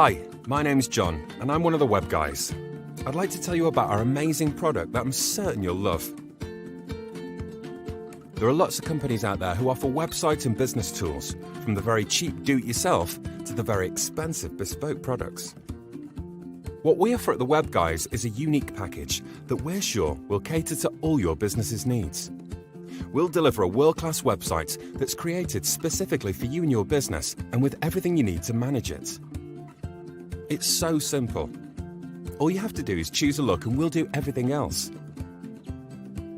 Hi, my name's John, and I'm one of the web guys. I'd like to tell you about our amazing product that I'm certain you'll love. There are lots of companies out there who offer website and business tools, from the very cheap do-it-yourself to the very expensive bespoke products. What we offer at the Web Guys is a unique package that we're sure will cater to all your business's needs. We'll deliver a world-class website that's created specifically for you and your business and with everything you need to manage it. It's so simple. All you have to do is choose a look and we'll do everything else.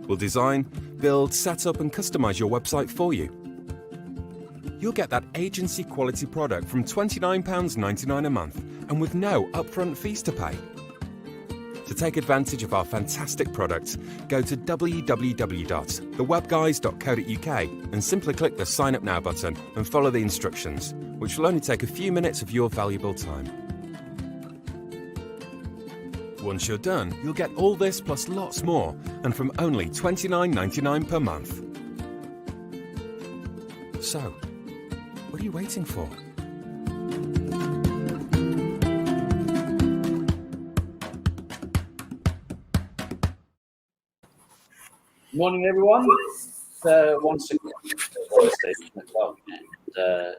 We'll design, build, set up and customize your website for you. You'll get that agency quality product from £29.99 a month and with no upfront fees to pay. To take advantage of our fantastic product, go to www.thewebguys.co.uk and simply click the Sign Up Now button and follow the instructions, which will only take a few minutes of your valuable time. Once you're done, you'll get all this plus lots more, and from only £29.99 per month. So, what are you waiting for? Morning, everyone. Once again,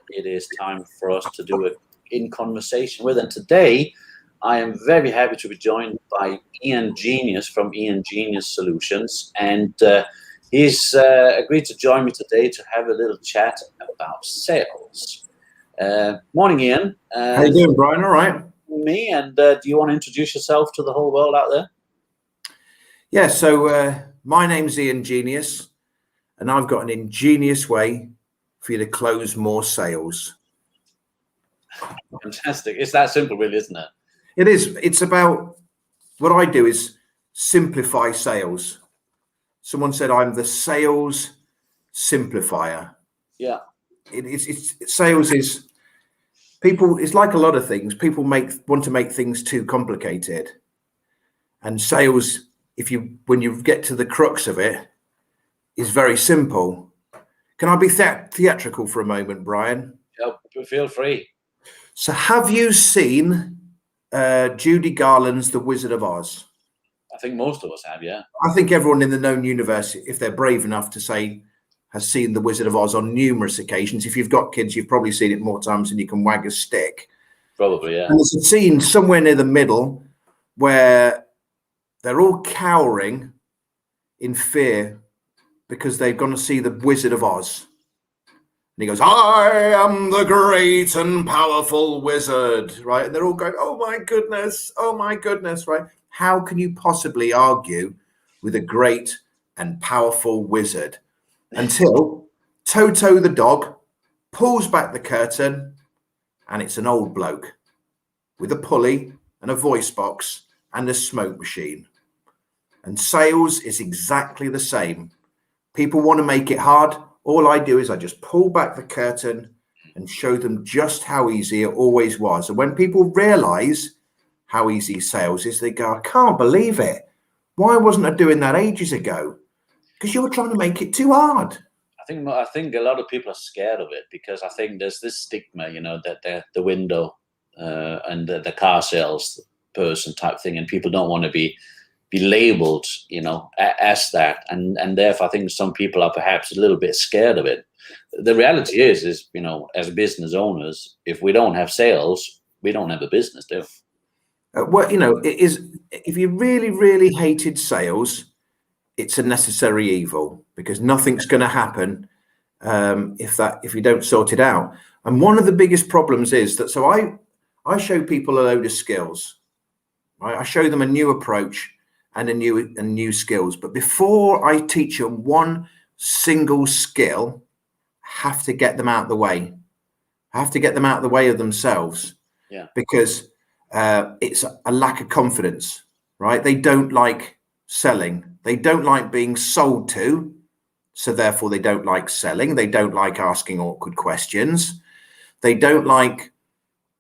it is time for us to do it in conversation with. And today, I am very happy to be joined by Ian Genius from Ian Genius Solutions, and he's agreed to join me today to have a little chat about sales. Morning, Ian. How you doing, Brian? All right. Me, and do you want to introduce yourself to the whole world out there? Yeah. So my name's Ian Genius, and I've got an ingenious way for you to close more sales. Fantastic. It's that simple, really, isn't it? It is. It's about what I do is simplify sales. Someone said I'm the sales simplifier. Yeah. It's sales is people. It's like a lot of things. People want to make things too complicated, and sales, when you get to the crux of it, is very simple. Can I be theatrical for a moment, Brian? Yeah, feel free. So, have you seen Judy Garland's The Wizard of Oz? I think most of us have, yeah. I think everyone in the known universe, if they're brave enough to say, has seen The Wizard of Oz on numerous occasions. If you've got kids, you've probably seen it more times than you can wag a stick. Probably, yeah. And there's a scene somewhere near the middle where they're all cowering in fear because they've gone to see the Wizard of Oz. And he goes, I am the great and powerful wizard, right? And they're all going, oh my goodness, right? How can you possibly argue with a great and powerful wizard? Until Toto the dog pulls back the curtain and it's an old bloke with a pulley and a voice box and a smoke machine. And sales is exactly the same. People want to make it hard. All I do is I just pull back the curtain and show them just how easy it always was. And when people realize how easy sales is, they go, I can't believe it. Why wasn't I doing that ages ago? Because you were trying to make it too hard. I think a lot of people are scared of it because I think there's this stigma, that the window and the car sales person type thing, and people don't want to be labeled, as that, and therefore I think some people are perhaps a little bit scared of it. The reality is, as business owners, if we don't have sales, we don't have a business, do we? It is. If you really, really hated sales, it's a necessary evil because nothing's going to happen if you don't sort it out. And one of the biggest problems is that. So I show people a load of skills. Right? I show them a new approach and new skills. But before I teach them one single skill, I have to get them out of the way. I have to get them out of the way of themselves. Yeah. Because it's a lack of confidence, right? They don't like selling. They don't like being sold to. So therefore they don't like selling. They don't like asking awkward questions. They don't like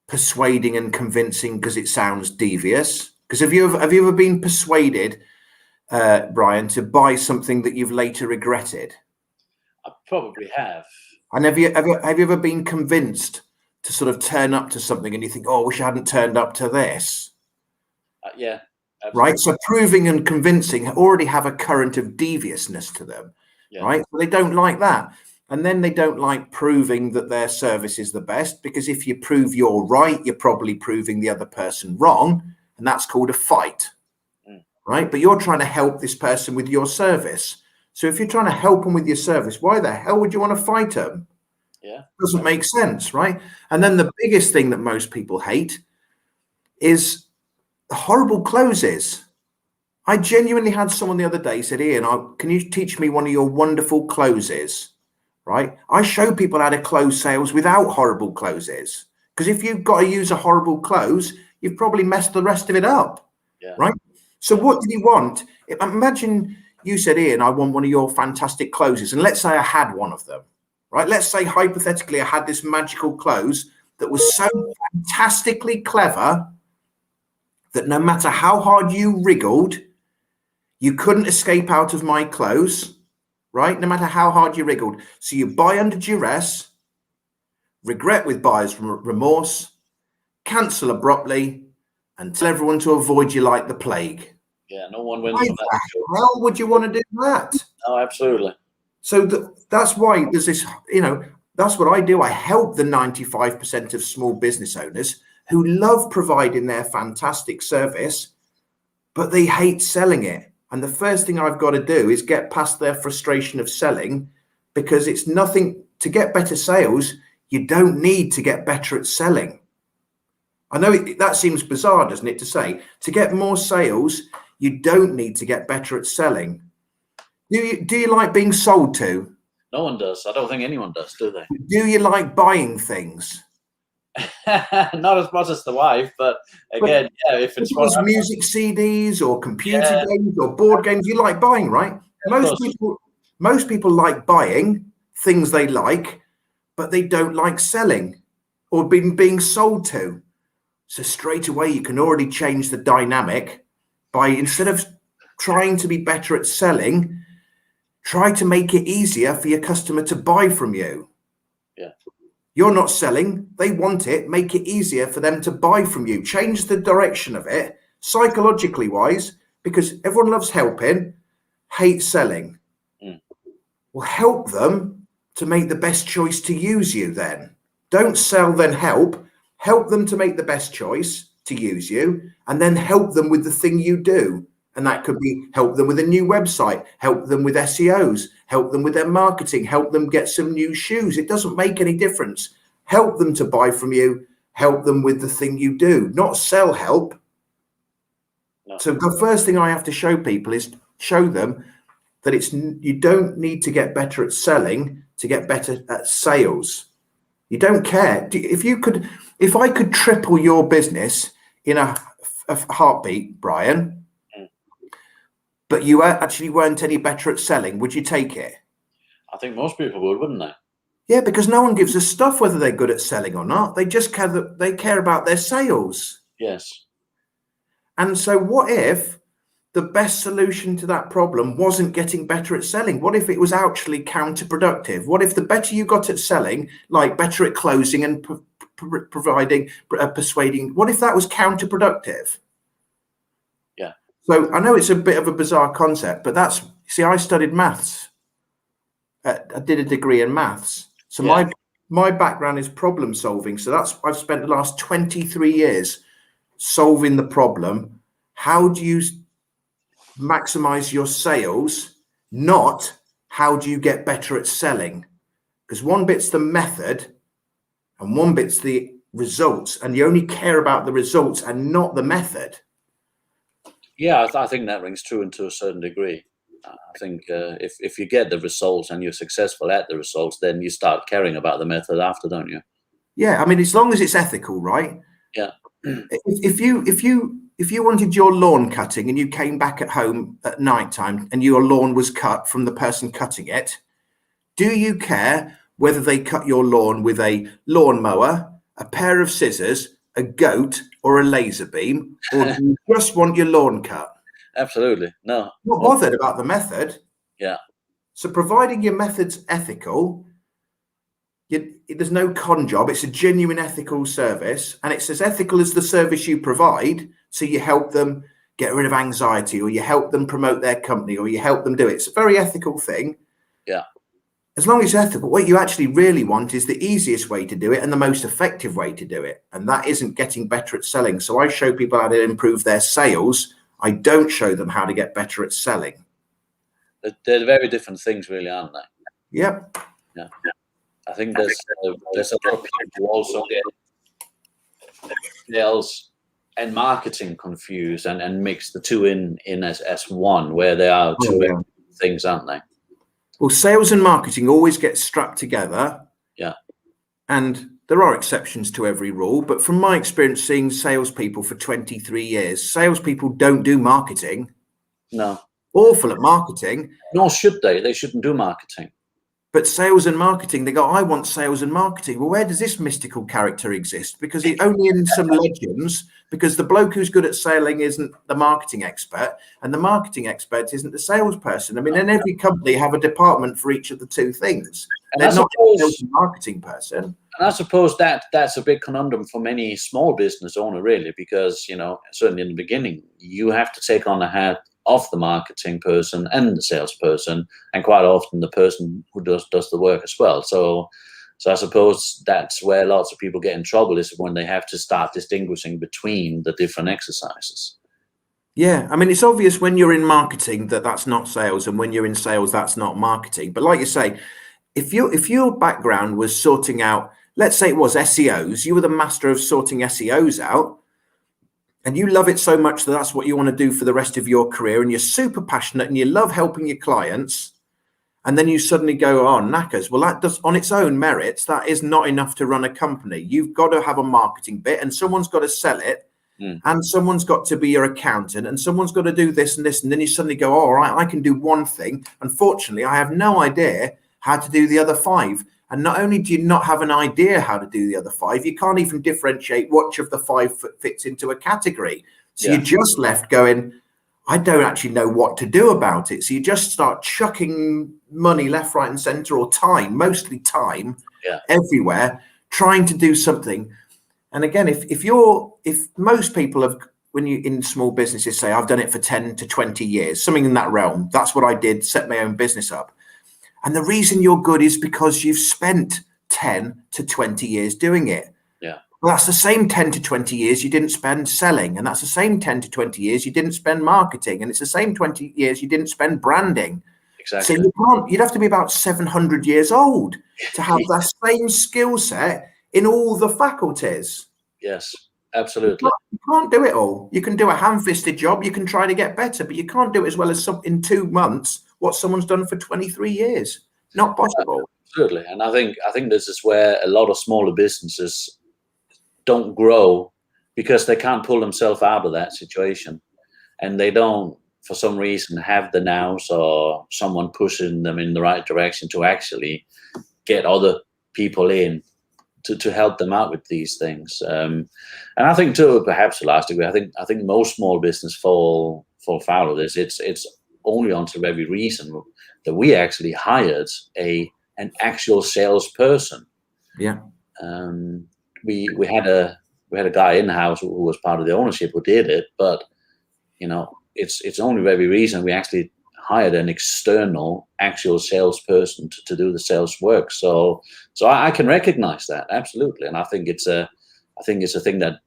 persuading and convincing because it sounds devious. Because have you ever been persuaded, Brian, to buy something that you've later regretted? I probably have. And have you ever been convinced to sort of turn up to something and you think, oh, I wish I hadn't turned up to this. Yeah. Absolutely. Right. So proving and convincing already have a current of deviousness to them. Yeah. Right. So they don't like that. And then they don't like proving that their service is the best, because if you prove you're right, you're probably proving the other person wrong. And that's called a fight. Right. But you're trying to help this person with your service. So if you're trying to help them with your service, why the hell would you want to fight them? Yeah. Doesn't make sense. Right. And then the biggest thing that most people hate is horrible closes. I genuinely had someone the other day said, Ian, can you teach me one of your wonderful closes? Right. I show people how to close sales without horrible closes, because if you've got to use a horrible close, you've probably messed the rest of it up. Yeah. Right. So what did you want? Imagine you said, Ian, I want one of your fantastic closes. And let's say I had one of them. Right. Let's say hypothetically I had this magical close that was so fantastically clever that no matter how hard you wriggled, you couldn't escape out of my close, right? No matter how hard you wriggled. So you buy under duress, regret with buyer's remorse, cancel abruptly, and tell everyone to avoid you like the plague. Yeah, no one wins Why from that. the hell would you want to do that? Oh, absolutely. So that's why there's this, that's what I do. I help the 95% of small business owners who love providing their fantastic service, but they hate selling it. And the first thing I've got to do is get past their frustration of selling, because it's nothing to get better sales. You don't need to get better at selling. I know that seems bizarre, doesn't it, to say? To get more sales, you don't need to get better at selling. Do you like being sold to? No one does. I don't think anyone does, do they? Do you like buying things? Not as much as the wife, but again, yeah, if it's music CDs or computer games or board games, you like buying, right? Most people like buying things they like, but they don't like selling or being sold to. So straight away, you can already change the dynamic by, instead of trying to be better at selling, try to make it easier for your customer to buy from you. Yeah. You're not selling, they want it, make it easier for them to buy from you. Change the direction of it, psychologically wise, because everyone loves helping, hates selling. Well, help them to make the best choice to use you then. Don't sell, then help. Help them to make the best choice to use you, and then help them with the thing you do. And that could be help them with a new website, help them with SEOs, help them with their marketing, help them get some new shoes. It doesn't make any difference. Help them to buy from you, help them with the thing you do, not sell help. No. So the first thing I have to show people is show them that you don't need to get better at selling to get better at sales. You don't care. If I could triple your business in a heartbeat, Brian, but you actually weren't any better at selling, would you take it? I think most people would, wouldn't they? Yeah, because no one gives a stuff whether they're good at selling or not. They just care about their sales. Yes. And so what if the best solution to that problem wasn't getting better at selling? What if it was actually counterproductive? What if the better you got at selling, like better at closing and persuading, what if that was counterproductive? Yeah. So I know it's a bit of a bizarre concept, but I studied maths. I did a degree in maths. So my background is problem solving. So I've spent the last 23 years solving the problem. How do you maximize your sales, not how do you get better at selling? Because one bit's the method and one bit's the results, and you only care about the results and not the method. Yeah, I think that rings true and to a certain degree. I think if you get the results and you're successful at the results, then you start caring about the method after, don't you? Yeah, I mean, as long as it's ethical, right? Yeah. If you wanted your lawn cutting and you came back at home at night time and your lawn was cut from the person cutting it, do you care whether they cut your lawn with a lawnmower, a pair of scissors, a goat, or a laser beam, or do you just want your lawn cut? Absolutely. No. Not bothered about the method. Yeah. So providing your method's ethical, There's no con job. It's a genuine ethical service, and it's as ethical as the service you provide. So you help them get rid of anxiety, or you help them promote their company, or you help them do it. It's a very ethical thing. Yeah. As long as it's ethical, what you actually really want is the easiest way to do it and the most effective way to do it. And that isn't getting better at selling. So I show people how to improve their sales. I don't show them how to get better at selling. They're very different things, really, aren't they? Yep. Yeah. I think there's a lot of people who also get sales and marketing confused and mix the two in as one, where they are two things, aren't they? Well, sales and marketing always get strapped together. Yeah. And there are exceptions to every rule, but from my experience seeing salespeople for 23 years, salespeople don't do marketing. No. Awful at marketing. Nor should they. They shouldn't do marketing. But sales and marketing, they go, I want sales and marketing. Well, where does this mystical character exist? Because it's only in some legends, because the bloke who's good at selling isn't the marketing expert, and the marketing expert isn't the salesperson. I mean, in every company have a department for each of the two things. And they're not a sales and marketing person. And I suppose that's a big conundrum for many small business owner, really, because, certainly in the beginning, you have to take on the hat of the marketing person and the salesperson, and quite often the person who does the work as well. So I suppose that's where lots of people get in trouble, is when they have to start distinguishing between the different exercises. Yeah, I mean, it's obvious when you're in marketing that that's not sales, and when you're in sales, that's not marketing. But like you say, if your background was sorting out, let's say it was SEOs, you were the master of sorting SEOs out, and you love it so much that that's what you want to do for the rest of your career, and you're super passionate and you love helping your clients, and then you suddenly go, oh, knackers. Well, that does, on its own merits, that is not enough to run a company. You've got to have a marketing bit, and someone's got to sell it, and someone's got to be your accountant, and someone's got to do this and this, and then you suddenly go, all right, I can do one thing. Unfortunately, I have no idea how to do the other five. And not only do you not have an idea how to do the other five, you can't even differentiate which of the five fits into a category. So you're just left going, I don't actually know what to do about it. So you just start chucking money left, right, and center, or time, mostly time, everywhere, trying to do something. And again, if most people have, when you in small businesses say, I've done it for 10 to 20 years, something in that realm, that's what I did, set my own business up. And the reason you're good is because you've spent 10 to 20 years doing it. Yeah. Well, that's the same 10 to 20 years you didn't spend selling. And that's the same 10 to 20 years you didn't spend marketing. And it's the same 20 years you didn't spend branding. Exactly. So you'd have to be about 700 years old to have that same skill set in all the faculties. Yes, absolutely. You can't do it all. You can do a ham-fisted job. You can try to get better, but you can't do it as well as in 2 months what someone's done for 23 years. Not possible. Absolutely. And I think this is where a lot of smaller businesses don't grow, because they can't pull themselves out of that situation. And they don't, for some reason, have the nous or someone pushing them in the right direction to actually get other people in to help them out with these things. And I think too, perhaps to a large degree, I think most small business fall foul of this. It's only on the very reason that we actually hired an actual salesperson. Yeah. We had a guy in the house who was part of the ownership who did it, but it's only very recent we actually hired an external actual salesperson to do the sales work. So I can recognize that, absolutely, and I think it's a thing that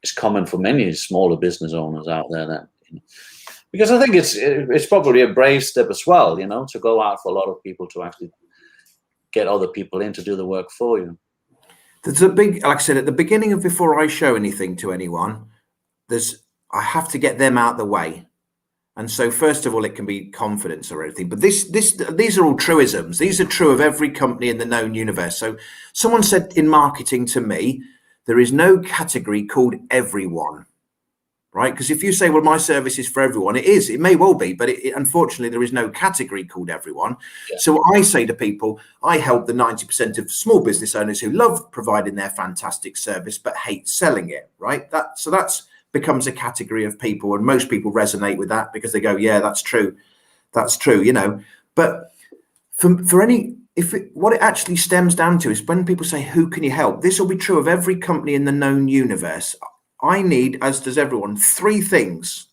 is common for many smaller business owners out there. Because I think it's probably a brave step as well, to go out for a lot of people to actually get other people in to do the work for you. There's a big, like I said, at the beginning of before I show anything to anyone, I have to get them out the way. And so first of all, it can be confidence or anything, but these are all truisms. These are true of every company in the known universe. So someone said in marketing to me, there is no category called everyone. Right? Because if you say, well, my service is for everyone, it may well be, but unfortunately, there is no category called everyone. Yeah. So I say to people, I help the 90% of small business owners who love providing their fantastic service, but hate selling it. Right? That's becomes a category of people, and most people resonate with that because they go, yeah, that's true. That's true. But for any, what it actually stems down to is when people say, who can you help? This will be true of every company in the known universe. I need, as does everyone, 3 things: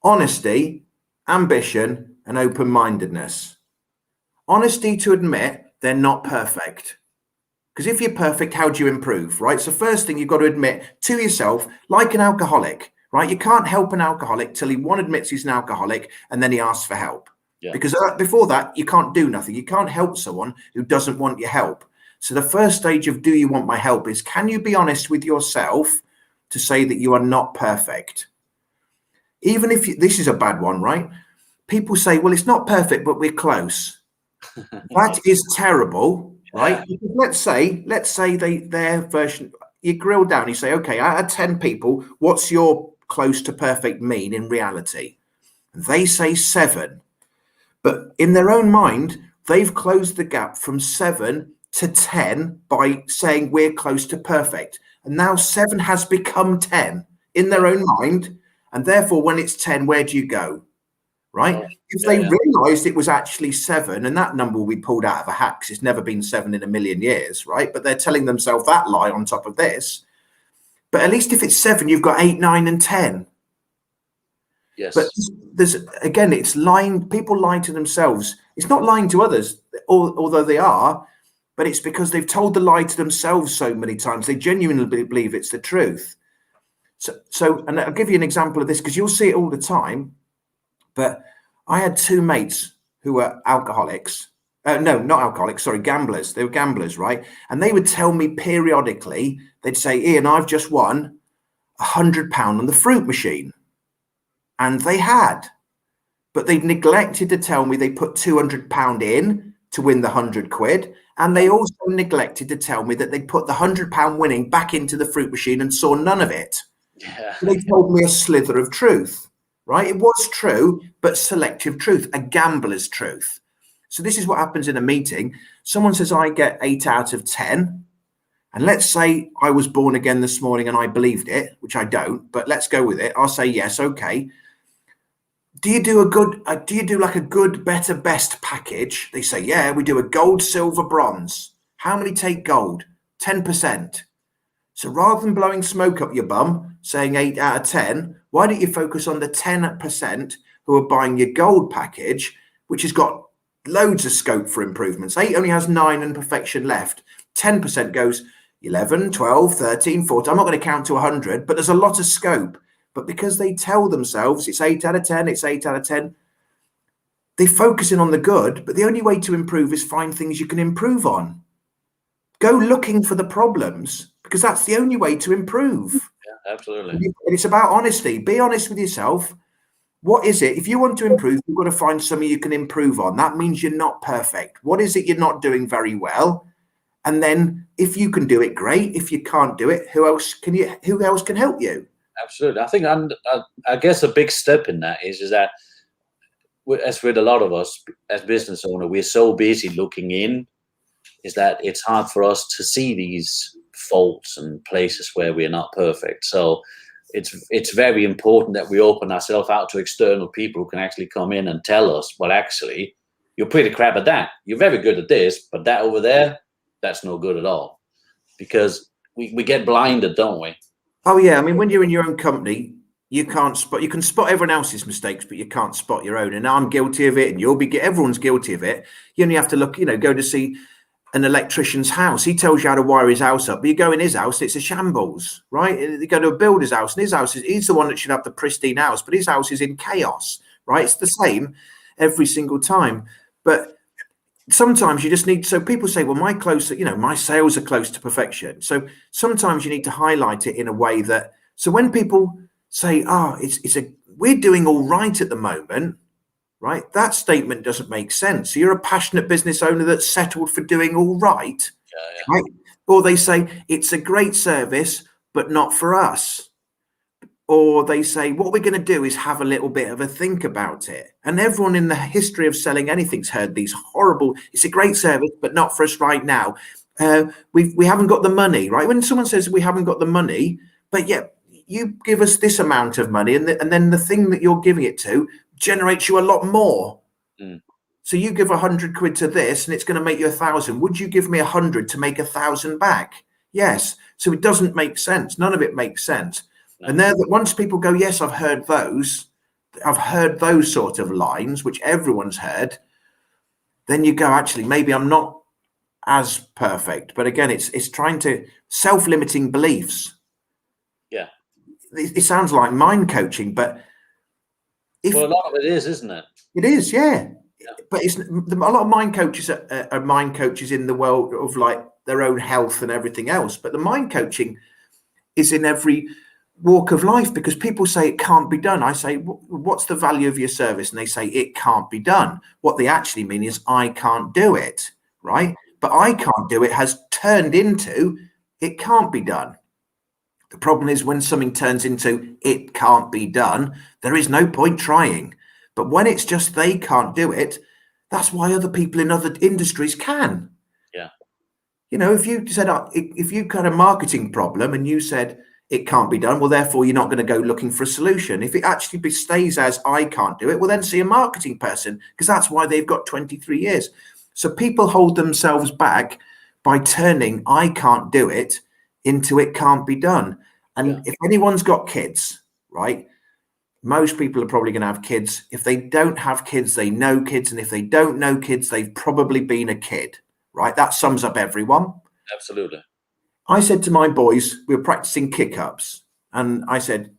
honesty, ambition, and open-mindedness. Honesty to admit they're not perfect. Because if you're perfect, how do you improve, right? So first thing, you've got to admit to yourself, like an alcoholic, right? You can't help an alcoholic till he admits he's an alcoholic and then he asks for help. Yeah. Because before that, you can't do nothing. You can't help someone who doesn't want your help. So the first stage of do you want my help is, can you be honest with yourself to say that you are not perfect? Even if this is a bad one, right? People say, well, it's not perfect, but we're close. That is terrible, right? Yeah. Let's say their version, you grill down, you say, okay, out of 10 people, what's your close to perfect mean in reality? And they say 7. But in their own mind, they've closed the gap from 7 to 10 by saying we're close to perfect. And now 7 has become 10 in their own mind. And therefore, when it's 10, where do you go? Right? If they realized it was actually 7, and that number will be pulled out of a hat because it's never been 7 in a million years, right? But they're telling themselves that lie on top of this. But at least if it's 7, you've got 8, 9, and 10. Yes. But there's, again, it's lying. People lie to themselves. It's not lying to others, although they are, but it's because they've told the lie to themselves so many times. They genuinely believe it's the truth. So, and I'll give you an example of this because you'll see it all the time. But I had 2 mates who were alcoholics. No, not alcoholics. Sorry, gamblers. They were gamblers, right? And they would tell me periodically, they'd say, Ian, I've just won £100 on the fruit machine. And they had, but they'd neglected to tell me they put £200 in to win the £100. And they also neglected to tell me that they put the £100 winning back into the fruit machine and saw none of it. Yeah. They told me a slither of truth, right? It was true, but selective truth, a gambler's truth. So this is what happens in a meeting. Someone says, I get 8 out of 10. And let's say I was born again this morning and I believed it, which I don't, but let's go with it. I'll say, yes, okay. Do you do like a good, better, best package? They say, yeah, we do a gold, silver, bronze. How many take gold? 10%. So rather than blowing smoke up your bum, saying 8 out of 10, why don't you focus on the 10% who are buying your gold package, which has got loads of scope for improvements. 8 only has 9 and perfection left. 10% goes 11, 12, 13, 14. I'm not going to count to 100, but there's a lot of scope. But because they tell themselves it's 8 out of 10, it's 8 out of 10, they focus in on the good, but the only way to improve is find things you can improve on. Go looking for the problems, because that's the only way to improve. Yeah, absolutely. And it's about honesty. Be honest with yourself. What is it? If you want to improve, you've got to find something you can improve on. That means you're not perfect. What is it you're not doing very well? And then if you can do it, great. If you can't do it, who else can help you? Absolutely. I think, I guess a big step in that is that, as with a lot of us as business owner, we're so busy looking in, is that it's hard for us to see these faults and places where we're not perfect. So it's very important that we open ourselves out to external people who can actually come in and tell us, well, actually, you're pretty crap at that. You're very good at this, but that over there, that's no good at all. Because we get blinded, don't we? Oh, yeah. I mean, when you're in your own company, you can spot everyone else's mistakes, but you can't spot your own. And I'm guilty of it, and everyone's guilty of it. You only have to look, go to see an electrician's house. He tells you how to wire his house up, but you go in his house, it's a shambles, right? You go to a builder's house, and his house he's the one that should have the pristine house, but his house is in chaos, right? It's the same every single time. But sometimes you just need, so people say, well, my sales are close to perfection. So sometimes you need to highlight it in a way that, so when people say, we're doing all right at the moment, right? That statement doesn't make sense. So you're a passionate business owner that's settled for doing all right, right? Or they say it's a great service, but not for us. Or they say, what we're going to do is have a little bit of a think about it. And everyone in the history of selling anything's heard these horrible, it's a great service, but not for us right now. We haven't got the money, right? When someone says we haven't got the money, but yet you give us this amount of money, and then the thing that you're giving it to generates you a lot more. So you give 100 quid to this and it's going to make you 1,000. Would you give me 100 to make 1,000 back? Yes. So it doesn't make sense. None of it makes sense. No. And there, that once people go, yes, I've heard those sort of lines, which everyone's heard, then you go, actually, maybe I'm not as perfect. But again, it's trying to self-limiting beliefs. Yeah. It sounds like mind coaching, but well, a lot of it is, isn't it? It is, yeah. But it's a lot of mind coaches are mind coaches in the world of like their own health and everything else. But the mind coaching is in every walk of life, because people say it can't be done. I say, what's the value of your service? And they say it can't be done. What they actually mean is I can't do it, right? But I can't do it has turned into it can't be done. The problem is when something turns into it can't be done, there is no point trying. But when it's just they can't do it, that's why other people in other industries can. Yeah. You know, if you said, if you got a marketing problem and you said it can't be done, well, therefore you're not going to go looking for a solution. If it actually stays as I can't do it, well, then see a marketing person, because that's why they've got 23 years. So people hold themselves back by turning I can't do it into it can't be done. And if anyone's got kids, right? Most people are probably going to have kids. If they don't have kids, they know kids. And if they don't know kids, they've probably been a kid, right? That sums up everyone. Absolutely. I said to my boys, we were practicing kick-ups. And I said,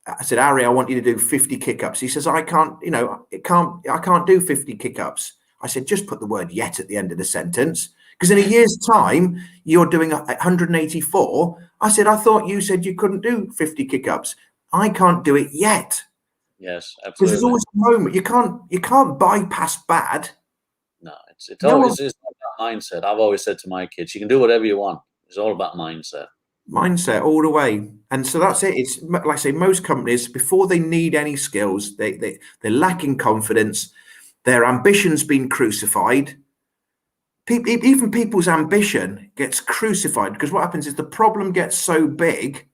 Harry, I want you to do 50 kick-ups. He says, I can't do 50 kick-ups. I said, just put the word yet at the end of the sentence. Because in a year's time, you're doing 184. I said, I thought you said you couldn't do 50 kick-ups. I can't do it yet. Yes, absolutely. Because there's always a moment you can't bypass bad. No, it's always about mindset. I've always said to my kids, you can do whatever you want. It's all about mindset. Mindset all the way. And so that's it. It's like I say, most companies, before they need any skills, they're lacking confidence. Their ambition's been crucified. Even people's ambition gets crucified, because what happens is the problem gets so big,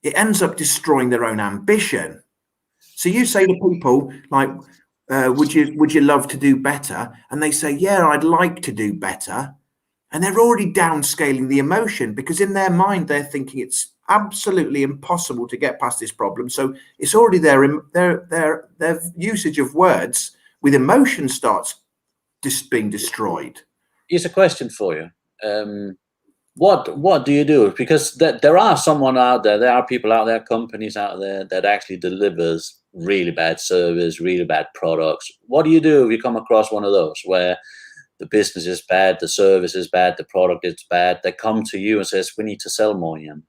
it ends up destroying their own ambition. So you say to people like, would you love to do better? And they say, yeah, I'd like to do better. And they're already downscaling the emotion, because in their mind, they're thinking it's absolutely impossible to get past this problem. So it's already their usage of words with emotion starts just being destroyed. Here's a question for you. What do you do? Because there are someone out there, there are people out there, companies out there that actually delivers really bad service, really bad products. What do you do if you come across one of those where the business is bad, the service is bad, the product is bad? They come to you and says, we need to sell more, Ian.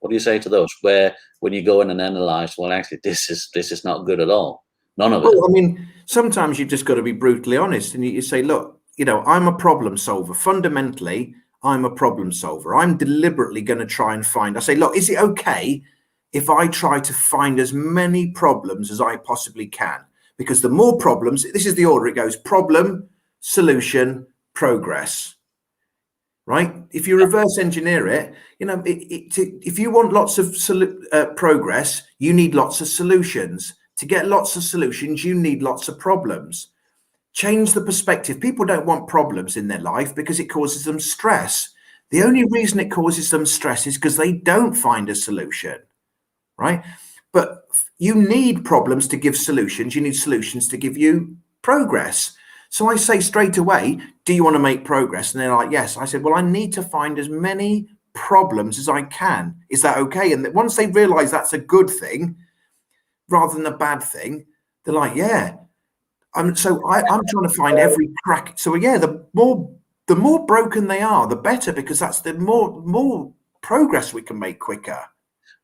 What do you say to those? Where when you go in and analyze, well, actually, this is not good at all. None of it. Well, I mean, sometimes you've just got to be brutally honest, and you say, look, I'm a problem solver. Fundamentally, I'm a problem solver. I'm deliberately going to try and find. I say, look, is it okay if I try to find as many problems as I possibly can? Because the more problems, this is the order it goes: problem, solution, progress. Right? If you reverse engineer it, if you want lots of progress, you need lots of solutions. To get lots of solutions, you need lots of problems. Change the perspective. People don't want problems in their life because it causes them stress. The only reason it causes them stress is because they don't find a solution, right? But you need problems to give solutions. You need solutions to give you progress. So I say straight away, do you want to make progress? And they're like, yes. I said, well, I need to find as many problems as I can. Is that okay? And once they realize that's a good thing rather than a bad thing, they're like, yeah. I'm trying to find every crack. So yeah, the more broken they are, the better, because that's the more progress we can make quicker.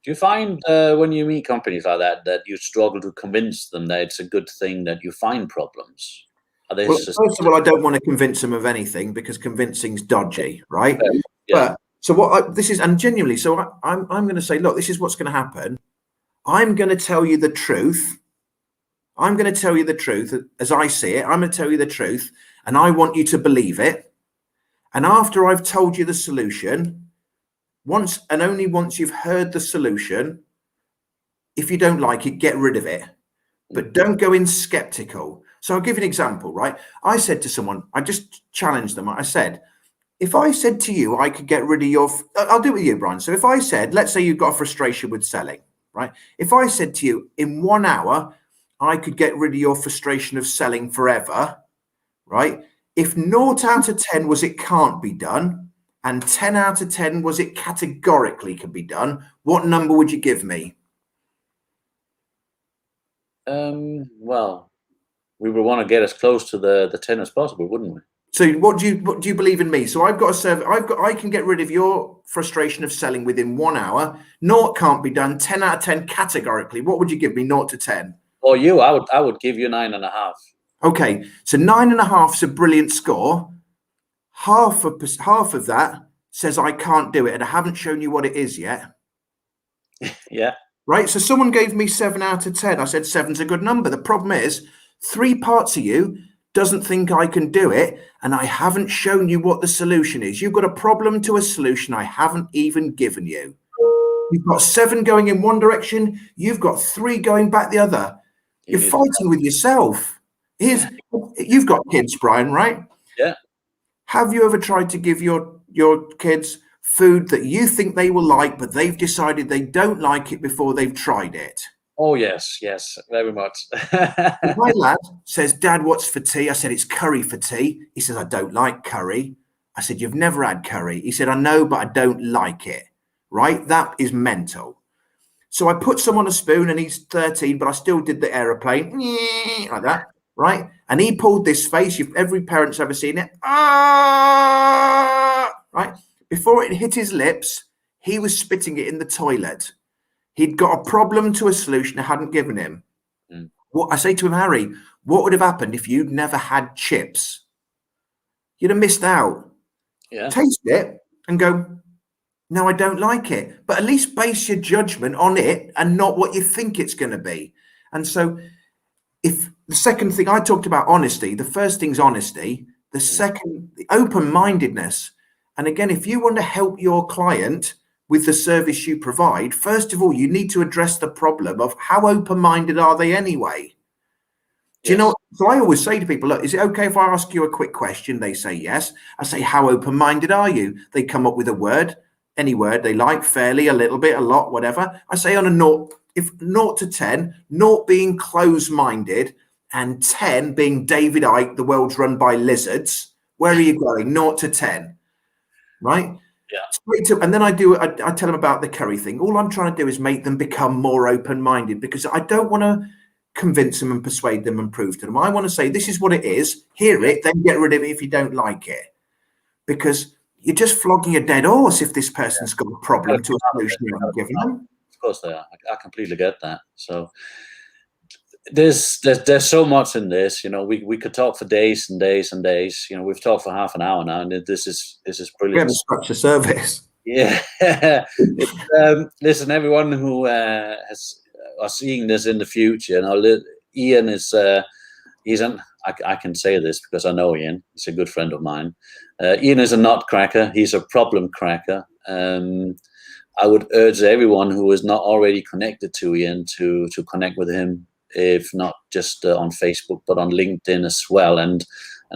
Do you find when you meet companies like that you struggle to convince them that it's a good thing that you find problems? First of all, I don't want to convince them of anything, because convincing's dodgy, right? Yeah. But so this is, and genuinely, so I'm going to say, look, this is what's going to happen. I'm going to tell you the truth. I'm going to tell you the truth as I see it. I'm going to tell you the truth, and I want you to believe it. And after I've told you the solution, once and only once you've heard the solution, if you don't like it, get rid of it. But don't go in skeptical. So I'll give you an example, right? I said to someone, I just challenged them. I said, if I said to you, I could get rid of your, I'll do it with you, Brian. So if I said, let's say you've got a frustration with selling, right? If I said to you, in 1 hour, I could get rid of your frustration of selling forever, right? If 0 out of 10 was it can't be done, and 10 out of 10 was it categorically can be done, what number would you give me? Well, we would want to get as close to the 10 as possible, wouldn't we? So what do you believe in me? So I've got a survey. I can get rid of your frustration of selling within 1 hour. 0 can't be done. 10 out of 10 categorically. What would you give me? 0 to 10. Or you? I would give you 9.5. Okay, so 9.5 is a brilliant score. Half of that says I can't do it, and I haven't shown you what it is yet. Yeah. Right. So someone gave me 7 out of 10. I said 7's a good number. The problem is 3 parts of you doesn't think I can do it, and I haven't shown you what the solution is. You've got a problem to a solution I haven't even given you. You've got 7 going in one direction. You've got 3 going back the other. You're fighting with yourself. You've got kids, Brian, right? Yeah. Have you ever tried to give your kids food that you think they will like, but they've decided they don't like it before they've tried it? Oh, yes, very much. My lad says, Dad, what's for tea? I said, it's curry for tea. He says, I don't like curry. I said, you've never had curry. He said, I know, but I don't like it. Right? That is mental. So I put some on a spoon, and he's 13, but I still did the aeroplane like that. Right? And he pulled this face. Every parent's ever seen it. Ah! Right? Before it hit his lips, he was spitting it in the toilet. He'd got a problem to a solution I hadn't given him. What I say to him, Harry, what would have happened if you'd never had chips? You'd have missed out. Yeah. Taste it and go, no, I don't like it. But at least base your judgment on it and not what you think it's going to be. And so if the second thing I talked about, honesty, the first thing's honesty. The second, the open-mindedness. And again, if you want to help your client with the service you provide, first of all, you need to address the problem of how open-minded are they anyway? Do you know? So I always say to people, look, is it okay if I ask you a quick question? They say yes. I say, how open-minded are you? They come up with a word, any word they like, fairly, a little bit, a lot, whatever. I say on a 0, if 0 to 10, 0 being closed-minded and 10 being David Icke, the world's run by lizards, where are you going? 0 to 10, right? Yeah. And then I tell them about the curry thing. All I'm trying to do is make them become more open-minded, because I don't want to convince them and persuade them and prove to them. I want to say, this is what it is. Hear it, then get rid of it if you don't like it. Because you're just flogging a dead horse if this person's got a problem to a solution you haven't given them. Of course they are. I completely get that. So there's so much in this. You know, we could talk for days and days and days. You know, we've talked for half an hour now, and this is brilliant. We have a structure service. Yeah. Listen, everyone who are seeing this in the future, you know, Ian is I can say this because I know Ian. He's a good friend of mine. Ian is a nutcracker. He's a problem cracker. I would urge everyone who is not already connected to Ian to connect with him, if not just on Facebook, but on LinkedIn as well, and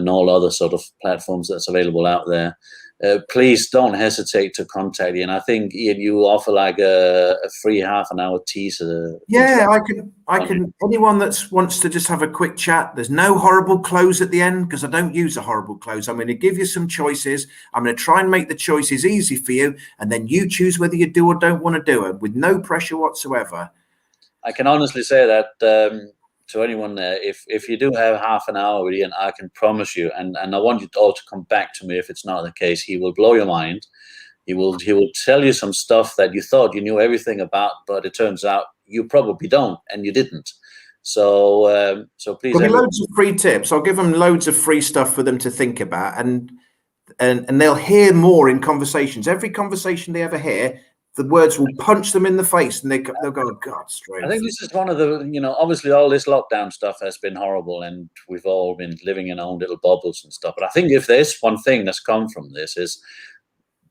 all other sort of platforms that's available out there. Please don't hesitate to contact Ian. I think, Ian, you offer like a free half-an-hour teaser. Yeah, I can. Anyone that wants to just have a quick chat. There's no horrible close at the end, because I don't use a horrible close. I'm going to give you some choices. I'm going to try and make the choices easy for you, and then you choose whether you do or don't want to do it, with no pressure whatsoever. I can honestly say that to anyone there, if you do have half an hour with Ian, I can promise you, and I want you all to come back to me if it's not the case. He will blow your mind. He will tell you some stuff that you thought you knew everything about, but it turns out you probably don't, and you didn't. So please. There'll be loads of free tips. I'll give them loads of free stuff for them to think about, and they'll hear more in conversations. Every conversation they ever hear, the words will punch them in the face, and they'll go, oh, God, straight. I think this is one of the, you know, obviously all this lockdown stuff has been horrible, and we've all been living in our own little bubbles and stuff. But I think if there's one thing that's come from this, is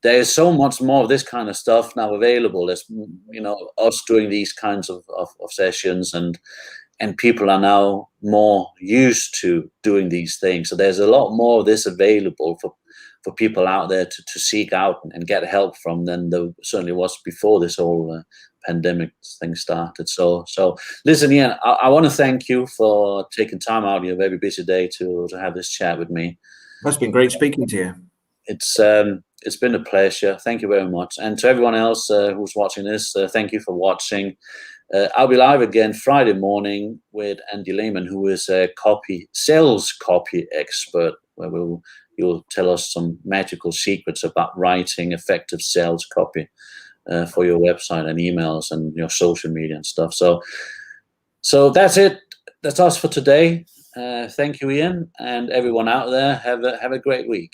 there's so much more of this kind of stuff now available. There's, you know, us doing these kinds of sessions, and and people are now more used to doing these things. So there's a lot more of this available for people out there to seek out and get help from than there certainly was before this whole pandemic thing started. So listen, Ian, I want to thank you for taking time out of your very busy day to have this chat with me. It's been great speaking to you. It's been a pleasure. Thank you very much. And to everyone else who's watching this, thank you for watching. I'll be live again Friday morning with Andy Lehman, who is a sales copy expert, where you'll tell us some magical secrets about writing effective sales copy for your website and emails and your social media and stuff. So that's it. That's us for today. Thank you, Ian, and everyone out there. Have a great week.